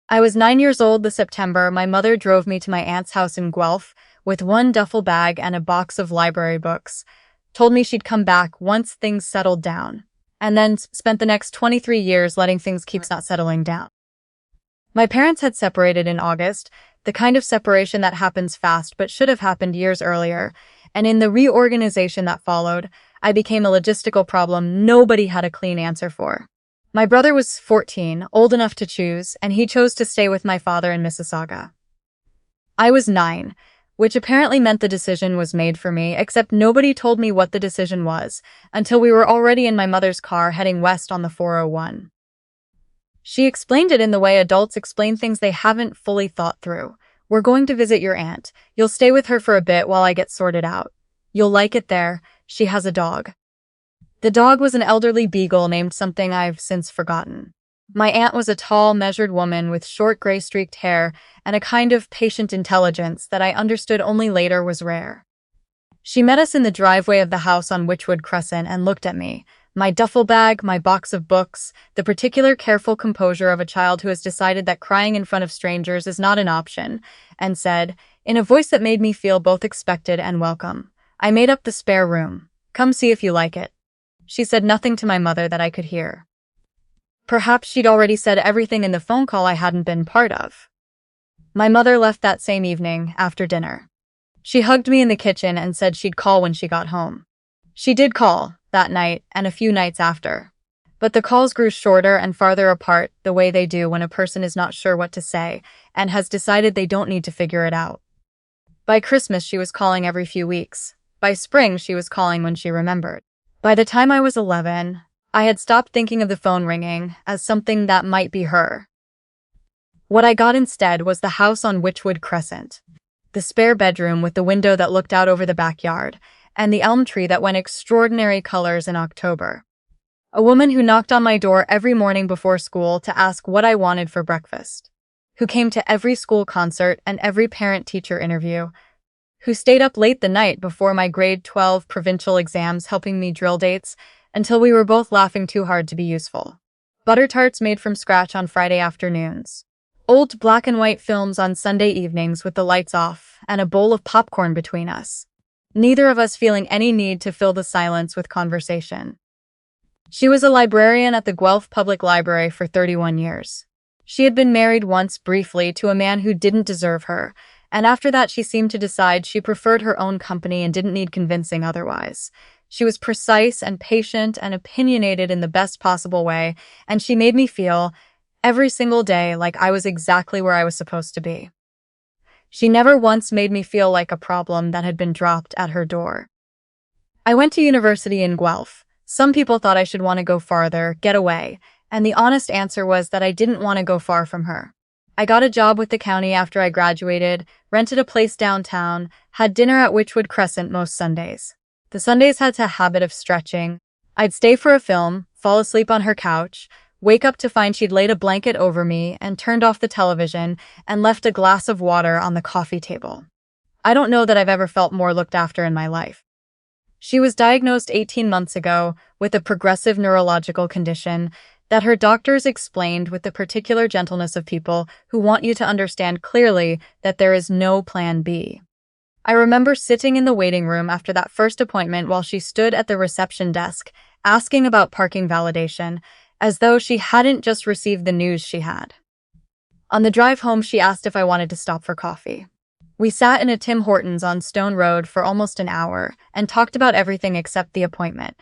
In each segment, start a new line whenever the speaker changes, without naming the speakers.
I was 9 years old this September. My mother drove me to my aunt's house in Guelph with one duffel bag and a box of library books, told me she'd come back once things settled down, and then spent the next 23 years letting things keep not settling down. My parents had separated in August, the kind of separation that happens fast but should have happened years earlier, and in the reorganization that followed, I became a logistical problem nobody had a clean answer for. My brother was 14, old enough to choose, and he chose to stay with my father in Mississauga. I was 9, which apparently meant the decision was made for me, except nobody told me what the decision was, until we were already in my mother's car heading west on the 401. She explained it in the way adults explain things they haven't fully thought through. We're going to visit your aunt. You'll stay with her for a bit while I get sorted out. You'll like it there. She has a dog. The dog was an elderly beagle named something I've since forgotten. My aunt was a tall, measured woman with short gray-streaked hair and a kind of patient intelligence that I understood only later was rare. She met us in the driveway of the house on Wychwood Crescent and looked at me, my duffel bag, my box of books, the particular careful composure of a child who has decided that crying in front of strangers is not an option, and said, in a voice that made me feel both expected and welcome, I made up the spare room. Come see if you like it. She said nothing to my mother that I could hear. Perhaps she'd already said everything in the phone call I hadn't been part of. My mother left that same evening, after dinner. She hugged me in the kitchen and said she'd call when she got home. She did call, that night and a few nights after. But the calls grew shorter and farther apart, the way they do when a person is not sure what to say and has decided they don't need to figure it out. By Christmas, she was calling every few weeks. By spring, she was calling when she remembered. By the time I was 11, I had stopped thinking of the phone ringing as something that might be her. What I got instead was the house on Wychwood Crescent, the spare bedroom with the window that looked out over the backyard, and the elm tree that went extraordinary colors in October. A woman who knocked on my door every morning before school to ask what I wanted for breakfast, who came to every school concert and every parent-teacher interview, who stayed up late the night before my grade 12 provincial exams helping me drill dates until we were both laughing too hard to be useful. Butter tarts made from scratch on Friday afternoons. Old black and white films on Sunday evenings with the lights off and a bowl of popcorn between us. Neither of us feeling any need to fill the silence with conversation. She was a librarian at the Guelph Public Library for 31 years. She had been married once briefly to a man who didn't deserve her, and after that she seemed to decide she preferred her own company and didn't need convincing otherwise. She was precise and patient and opinionated in the best possible way, and she made me feel, every single day, like I was exactly where I was supposed to be. She never once made me feel like a problem that had been dropped at her door. I went to university in Guelph. Some people thought I should want to go farther, get away, and the honest answer was that I didn't want to go far from her. I got a job with the county after I graduated, rented a place downtown, had dinner at Wychwood Crescent most Sundays. The Sundays had a habit of stretching. I'd stay for a film, fall asleep on her couch, wake up to find she'd laid a blanket over me and turned off the television and left a glass of water on the coffee table. I don't know that I've ever felt more looked after in my life. She was diagnosed 18 months ago with a progressive neurological condition that her doctors explained with the particular gentleness of people who want you to understand clearly that there is no plan B. I remember sitting in the waiting room after that first appointment while she stood at the reception desk, asking about parking validation, as though she hadn't just received the news she had. On the drive home, she asked if I wanted to stop for coffee. We sat in a Tim Hortons on Stone Road for almost an hour and talked about everything except the appointment.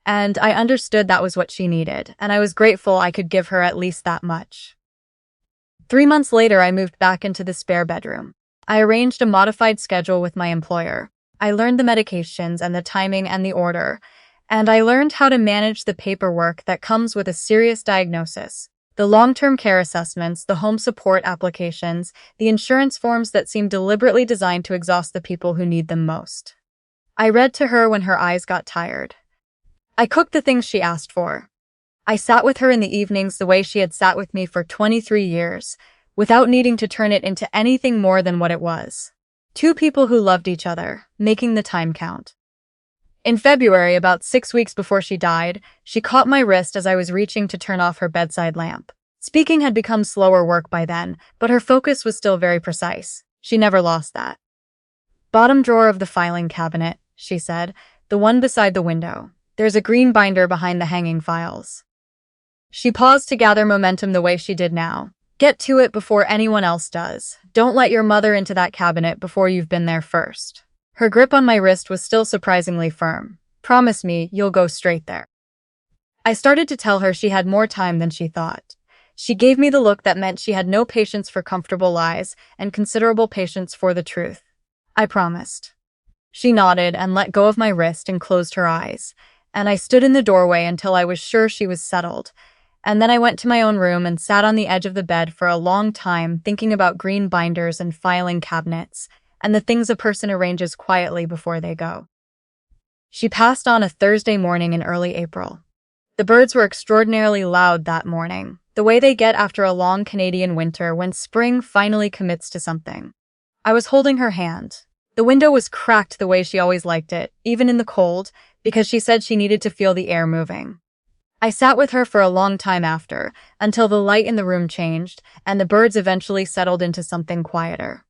And I understood that was what she needed, and I was grateful I could give her at least that much. 3 months later, I moved back into the spare bedroom. I arranged a modified schedule with my employer. I learned the medications and the timing and the order, and I learned how to manage the paperwork that comes with a serious diagnosis, the long-term care assessments, the home support applications, the insurance forms that seem deliberately designed to exhaust the people who need them most. I read to her when her eyes got tired. I cooked the things she asked for. I sat with her in the evenings the way she had sat with me for 23 years, without needing to turn it into anything more than what it was. Two people who loved each other, making the time count. In February, about 6 weeks before she died, she caught my wrist as I was reaching to turn off her bedside lamp. Speaking had become slower work by then, but her focus was still very precise. She never lost that. Bottom drawer of the filing cabinet, she said, the one beside the window. There's a green binder behind the hanging files. She paused to gather momentum the way she did now. Get to it before anyone else does. Don't let your mother into that cabinet before you've been there first. Her grip on my wrist was still surprisingly firm. Promise me you'll go straight there. I started to tell her she had more time than she thought. She gave me the look that meant she had no patience for comfortable lies and considerable patience for the truth. I promised. She nodded and let go of my wrist and closed her eyes, and I stood in the doorway until I was sure she was settled. And then I went to my own room and sat on the edge of the bed for a long time thinking about green binders and filing cabinets, and the things a person arranges quietly before they go. She passed on a Thursday morning in early April. The birds were extraordinarily loud that morning, the way they get after a long Canadian winter when spring finally commits to something. I was holding her hand. The window was cracked the way she always liked it, even in the cold, because she said she needed to feel the air moving. I sat with her for a long time after, until the light in the room changed, and the birds eventually settled into something quieter.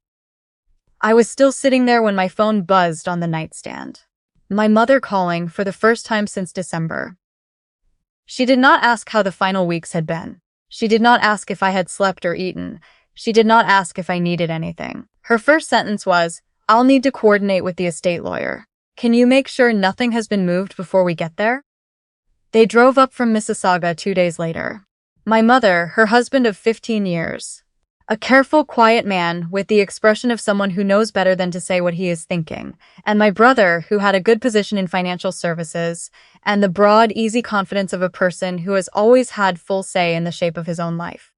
I was still sitting there when my phone buzzed on the nightstand. My mother calling for the first time since December. She did not ask how the final weeks had been. She did not ask if I had slept or eaten. She did not ask if I needed anything. Her first sentence was, "I'll need to coordinate with the estate lawyer. Can you make sure nothing has been moved before we get there?" They drove up from Mississauga 2 days later. My mother, her husband of 15 years. A careful, quiet man with the expression of someone who knows better than to say what he is thinking, and my brother, who had a good position in financial services, and the broad, easy confidence of a person who has always had full say in the shape of his own life.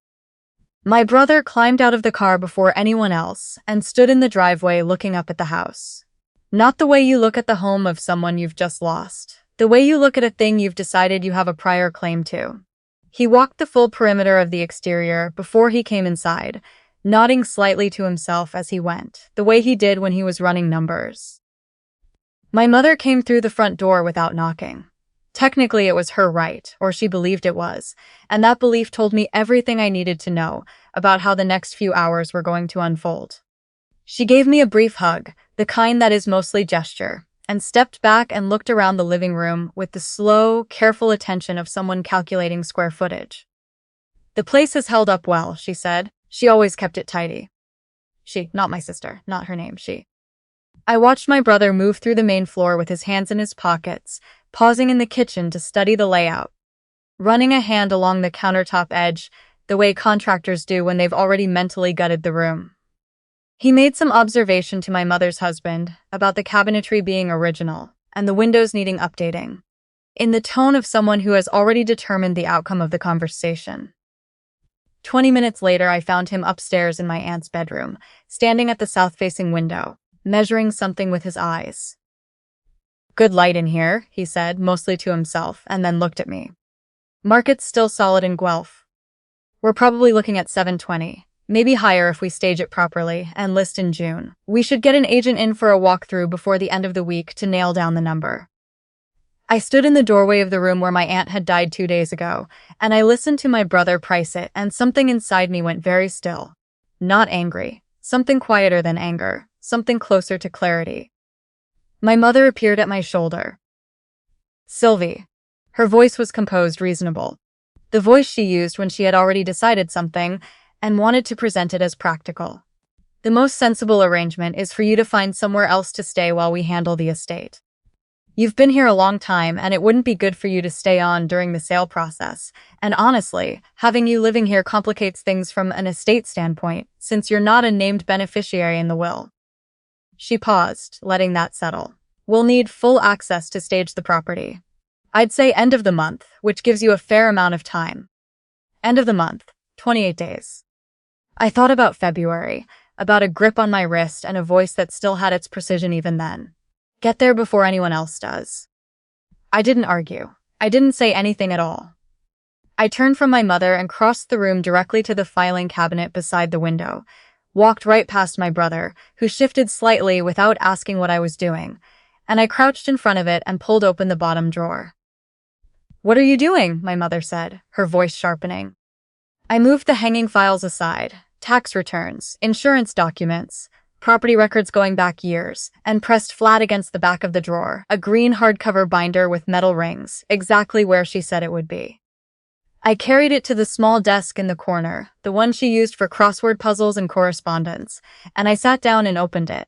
My brother climbed out of the car before anyone else and stood in the driveway looking up at the house. Not the way you look at the home of someone you've just lost. The way you look at a thing you've decided you have a prior claim to. He walked the full perimeter of the exterior before he came inside, nodding slightly to himself as he went, the way he did when he was running numbers. My mother came through the front door without knocking. Technically, it was her right, or she believed it was, and that belief told me everything I needed to know about how the next few hours were going to unfold. She gave me a brief hug, the kind that is mostly gesture, and stepped back and looked around the living room with the slow, careful attention of someone calculating square footage. "The place has held up well," she said. "She always kept it tidy." She, not my sister, not her name, she. I watched my brother move through the main floor with his hands in his pockets, pausing in the kitchen to study the layout, running a hand along the countertop edge, the way contractors do when they've already mentally gutted the room. He made some observation to my mother's husband about the cabinetry being original and the windows needing updating, in the tone of someone who has already determined the outcome of the conversation. 20 minutes later, I found him upstairs in my aunt's bedroom, standing at the south-facing window, measuring something with his eyes. "Good light in here," he said, mostly to himself, and then looked at me. "Market's still solid in Guelph. We're probably looking at 720. Maybe higher if we stage it properly, and list in June. We should get an agent in for a walkthrough before the end of the week to nail down the number." I stood in the doorway of the room where my aunt had died 2 days ago, and I listened to my brother price it, and something inside me went very still. Not angry. Something quieter than anger. Something closer to clarity. My mother appeared at my shoulder. "Sylvie." Her voice was composed, reasonable. The voice she used when she had already decided something, and wanted to present it as practical. "The most sensible arrangement is for you to find somewhere else to stay while we handle the estate. You've been here a long time, and it wouldn't be good for you to stay on during the sale process, and honestly, having you living here complicates things from an estate standpoint, since you're not a named beneficiary in the will." She paused, letting that settle. "We'll need full access to stage the property. I'd say end of the month, which gives you a fair amount of time. End of the month, 28 days. I thought about February, about a grip on my wrist and a voice that still had its precision even then. Get there before anyone else does. I didn't argue. I didn't say anything at all. I turned from my mother and crossed the room directly to the filing cabinet beside the window, walked right past my brother, who shifted slightly without asking what I was doing, and I crouched in front of it and pulled open the bottom drawer. "What are you doing?" my mother said, her voice sharpening. I moved the hanging files aside, tax returns, insurance documents, property records going back years, and pressed flat against the back of the drawer, a green hardcover binder with metal rings, exactly where she said it would be. I carried it to the small desk in the corner, the one she used for crossword puzzles and correspondence, and I sat down and opened it.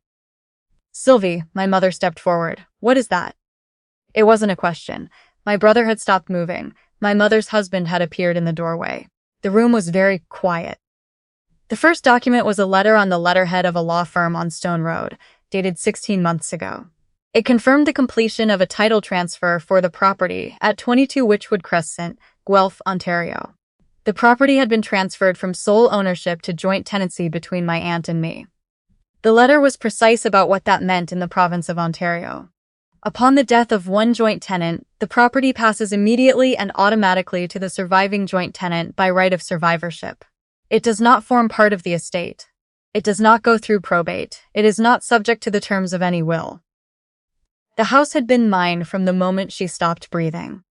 "Sylvie," my mother stepped forward. "What is that?" It wasn't a question. My brother had stopped moving. My mother's husband had appeared in the doorway. The room was very quiet. The first document was a letter on the letterhead of a law firm on Stone Road, dated 16 months ago. It confirmed the completion of a title transfer for the property at 22 Wychwood Crescent, Guelph, Ontario. The property had been transferred from sole ownership to joint tenancy between my aunt and me. The letter was precise about what that meant in the province of Ontario. Upon the death of one joint tenant, the property passes immediately and automatically to the surviving joint tenant by right of survivorship. It does not form part of the estate. It does not go through probate. It is not subject to the terms of any will. The house had been mine from the moment she stopped breathing.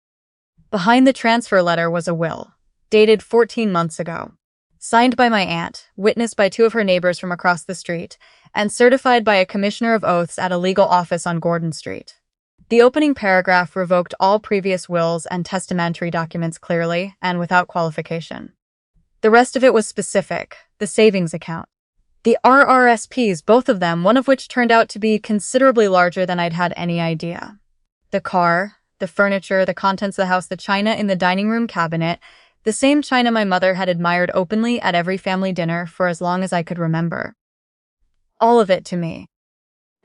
Behind the transfer letter was a will, dated 14 months ago, signed by my aunt, witnessed by two of her neighbors from across the street, and certified by a commissioner of oaths at a legal office on Gordon Street. The opening paragraph revoked all previous wills and testamentary documents clearly and without qualification. The rest of it was specific, the savings account. The RRSPs, both of them, one of which turned out to be considerably larger than I'd had any idea. The car, the furniture, the contents of the house, the china in the dining room cabinet, the same china my mother had admired openly at every family dinner for as long as I could remember. All of it to me.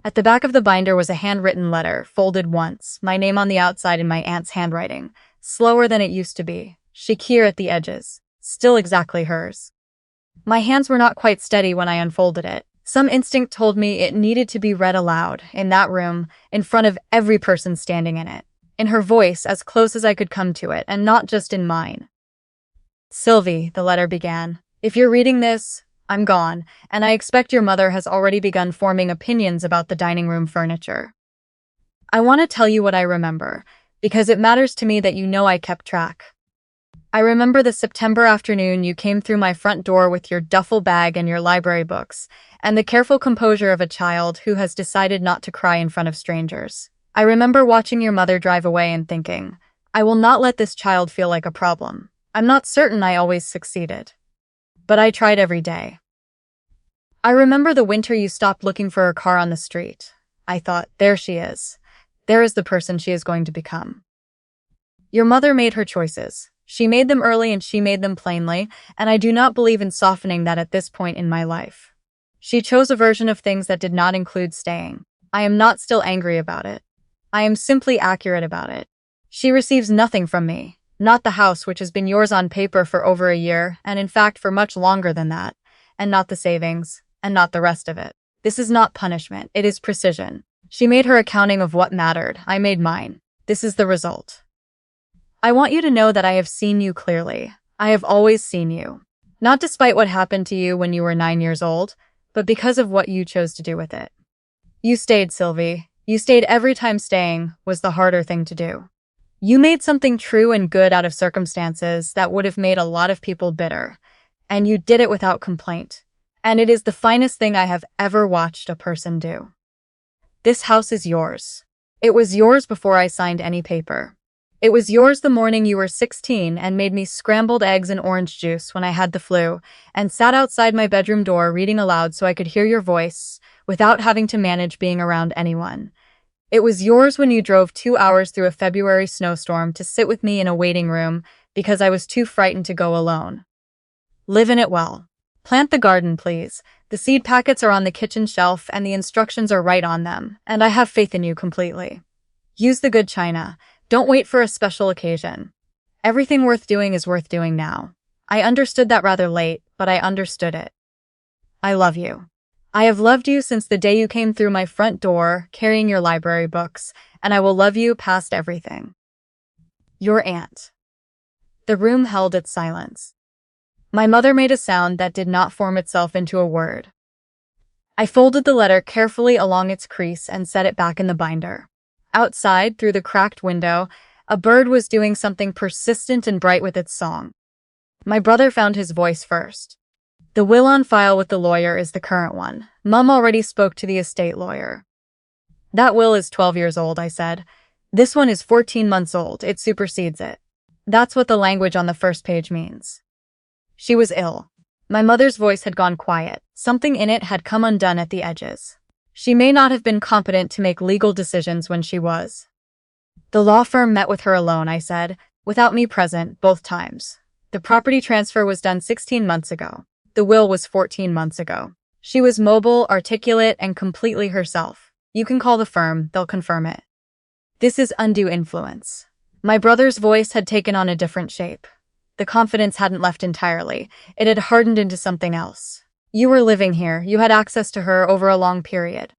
At the back of the binder was a handwritten letter, folded once, my name on the outside in my aunt's handwriting, slower than it used to be, chiquer at the edges, still exactly hers. My hands were not quite steady when I unfolded it. Some instinct told me it needed to be read aloud, in that room, in front of every person standing in it. In her voice, as close as I could come to it, and not just in mine. "Sylvie," the letter began, "if you're reading this, I'm gone, and I expect your mother has already begun forming opinions about the dining room furniture. I want to tell you what I remember, because it matters to me that you know I kept track. I remember the September afternoon you came through my front door with your duffel bag and your library books, and the careful composure of a child who has decided not to cry in front of strangers. I remember watching your mother drive away and thinking, I will not let this child feel like a problem. I'm not certain I always succeeded. But I tried every day. I remember the winter you stopped looking for her car on the street. I thought, there she is. There is the person she is going to become. Your mother made her choices. She made them early and she made them plainly, and I do not believe in softening that at this point in my life. She chose a version of things that did not include staying. I am not still angry about it. I am simply accurate about it. She receives nothing from me. Not the house, which has been yours on paper for over a year, and in fact for much longer than that, and not the savings, and not the rest of it. This is not punishment, it is precision. She made her accounting of what mattered, I made mine. This is the result. I want you to know that I have seen you clearly. I have always seen you. Not despite what happened to you when you were 9 years old, but because of what you chose to do with it. You stayed, Sylvie. You stayed every time staying was the harder thing to do. You made something true and good out of circumstances that would have made a lot of people bitter, and you did it without complaint. And it is the finest thing I have ever watched a person do. This house is yours. It was yours before I signed any paper. It was yours the morning you were 16 and made me scrambled eggs and orange juice when I had the flu, and sat outside my bedroom door reading aloud so I could hear your voice without having to manage being around anyone. It was yours when you drove 2 hours through a February snowstorm to sit with me in a waiting room because I was too frightened to go alone. Live in it well. Plant the garden, please. The seed packets are on the kitchen shelf and the instructions are right on them, and I have faith in you completely. Use the good china. Don't wait for a special occasion. Everything worth doing is worth doing now. I understood that rather late, but I understood it. I love you. I have loved you since the day you came through my front door carrying your library books, and I will love you past everything. Your aunt. The room held its silence. My mother made a sound that did not form itself into a word. I folded the letter carefully along its crease and set it back in the binder. Outside, through the cracked window, a bird was doing something persistent and bright with its song. My brother found his voice first. The will on file with the lawyer is the current one. Mum already spoke to the estate lawyer. That will is 12 years old, I said. This one is 14 months old. It supersedes it. That's what the language on the first page means. She was ill. My mother's voice had gone quiet. Something in it had come undone at the edges. She may not have been competent to make legal decisions when she was. The law firm met with her alone, I said, without me present, both times. The property transfer was done 16 months ago. The will was 14 months ago. She was mobile, articulate, and completely herself. You can call the firm, they'll confirm it. This is undue influence. My brother's voice had taken on a different shape. The confidence hadn't left entirely. It had hardened into something else. You were living here. You had access to her over a long period.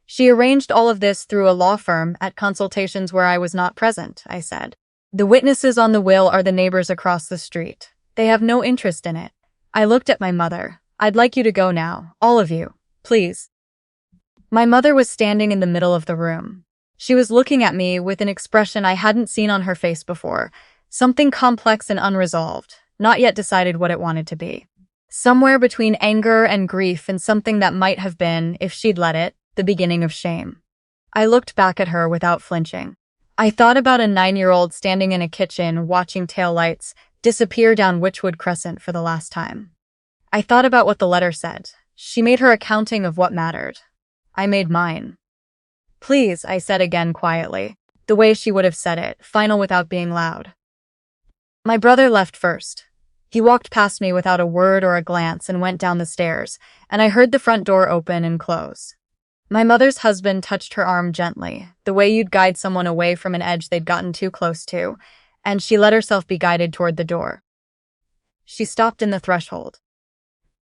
She arranged all of this through a law firm at consultations where I was not present, I said. The witnesses on the will are the neighbors across the street. They have no interest in it. I looked at my mother. I'd like you to go now, all of you, please. My mother was standing in the middle of the room. She was looking at me with an expression I hadn't seen on her face before, something complex and unresolved, not yet decided what it wanted to be. Somewhere between anger and grief and something that might have been, if she'd let it, the beginning of shame. I looked back at her without flinching. I thought about a 9-year-old standing in a kitchen watching taillights disappear down Wychwood Crescent for the last time. I thought about what the letter said. She made her accounting of what mattered. I made mine. Please, I said again quietly, the way she would have said it, final without being loud. My brother left first. He walked past me without a word or a glance and went down the stairs, and I heard the front door open and close. My mother's husband touched her arm gently, the way you'd guide someone away from an edge they'd gotten too close to, and she let herself be guided toward the door. She stopped in the threshold.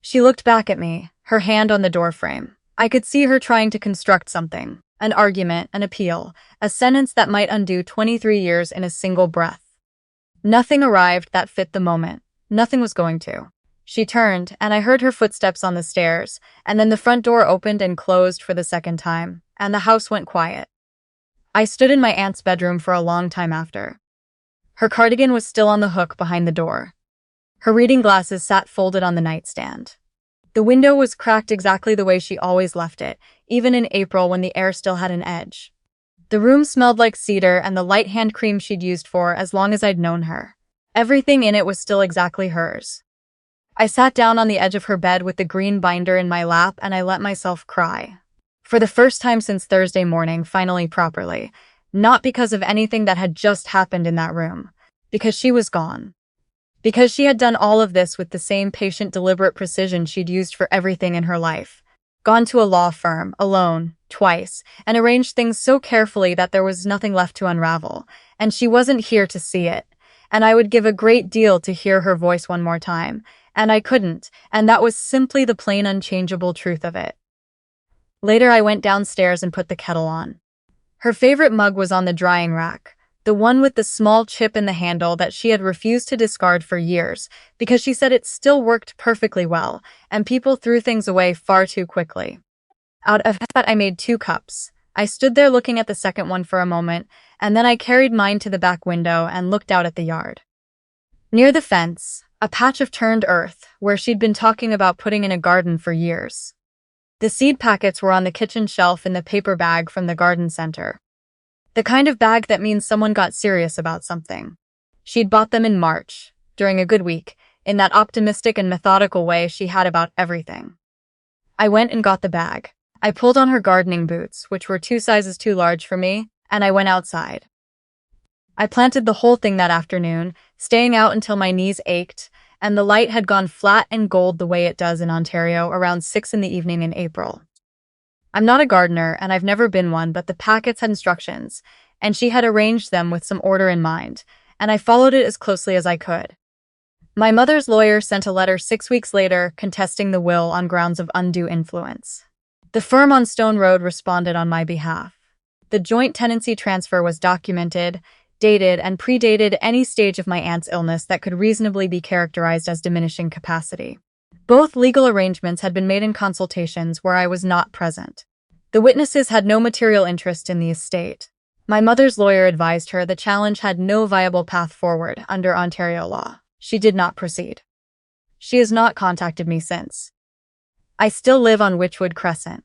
She looked back at me, her hand on the doorframe. I could see her trying to construct something, an argument, an appeal, a sentence that might undo 23 years in a single breath. Nothing arrived that fit the moment. Nothing was going to. She turned, and I heard her footsteps on the stairs, and then the front door opened and closed for the second time, and the house went quiet. I stood in my aunt's bedroom for a long time after. Her cardigan was still on the hook behind the door. Her reading glasses sat folded on the nightstand. The window was cracked exactly the way she always left it, even in April when the air still had an edge. The room smelled like cedar and the light hand cream she'd used for as long as I'd known her. Everything in it was still exactly hers. I sat down on the edge of her bed with the green binder in my lap and I let myself cry. For the first time since Thursday morning, finally properly. Not because of anything that had just happened in that room. Because she was gone. Because she had done all of this with the same patient, deliberate precision she'd used for everything in her life. Gone to a law firm, alone, twice, and arranged things so carefully that there was nothing left to unravel. And she wasn't here to see it. And I would give a great deal to hear her voice one more time. And I couldn't, and that was simply the plain, unchangeable truth of it. Later I went downstairs and put the kettle on. Her favorite mug was on the drying rack, the one with the small chip in the handle that she had refused to discard for years, because she said it still worked perfectly well, and people threw things away far too quickly. Out of that I made 2 cups. I stood there looking at the second one for a moment, and then I carried mine to the back window and looked out at the yard. Near the fence, a patch of turned earth, where she'd been talking about putting in a garden for years. The seed packets were on the kitchen shelf in the paper bag from the garden center. The kind of bag that means someone got serious about something. She'd bought them in March, during a good week, in that optimistic and methodical way she had about everything. I went and got the bag. I pulled on her gardening boots, which were 2 sizes too large for me, and I went outside. I planted the whole thing that afternoon, staying out until my knees ached, and the light had gone flat and gold the way it does in Ontario around 6 in the evening in April. I'm not a gardener, and I've never been one, but the packets had instructions, and she had arranged them with some order in mind, and I followed it as closely as I could. My mother's lawyer sent a letter 6 weeks later contesting the will on grounds of undue influence. The firm on Stone Road responded on my behalf. The joint tenancy transfer was documented, dated, and predated any stage of my aunt's illness that could reasonably be characterized as diminishing capacity. Both legal arrangements had been made in consultations where I was not present. The witnesses had no material interest in the estate. My mother's lawyer advised her the challenge had no viable path forward under Ontario law. She did not proceed. She has not contacted me since. I still live on Wychwood Crescent.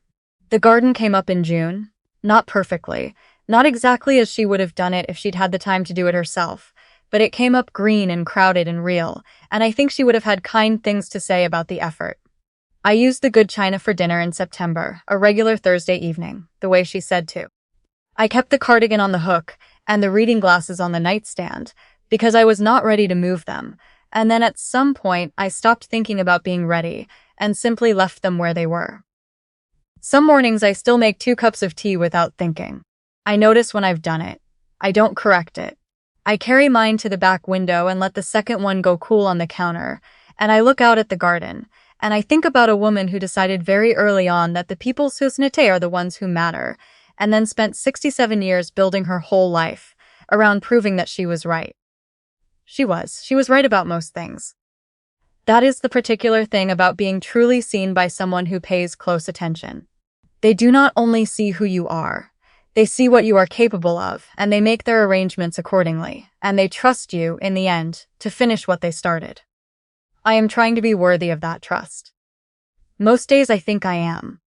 The garden came up in June. Not perfectly. Not exactly as she would have done it if she'd had the time to do it herself. But it came up green and crowded and real, and I think she would have had kind things to say about the effort. I used the good china for dinner in September, a regular Thursday evening, the way she said to. I kept the cardigan on the hook and the reading glasses on the nightstand because I was not ready to move them, and then at some point I stopped thinking about being ready and simply left them where they were. Some mornings I still make 2 cups of tea without thinking. I notice when I've done it. I don't correct it. I carry mine to the back window and let the second one go cool on the counter, and I look out at the garden, and I think about a woman who decided very early on that the people's société are the ones who matter, and then spent 67 years building her whole life around proving that she was right. She was right about most things. That is the particular thing about being truly seen by someone who pays close attention. They do not only see who you are, they see what you are capable of, and they make their arrangements accordingly, and they trust you, in the end, to finish what they started. I am trying to be worthy of that trust. Most days I think I am.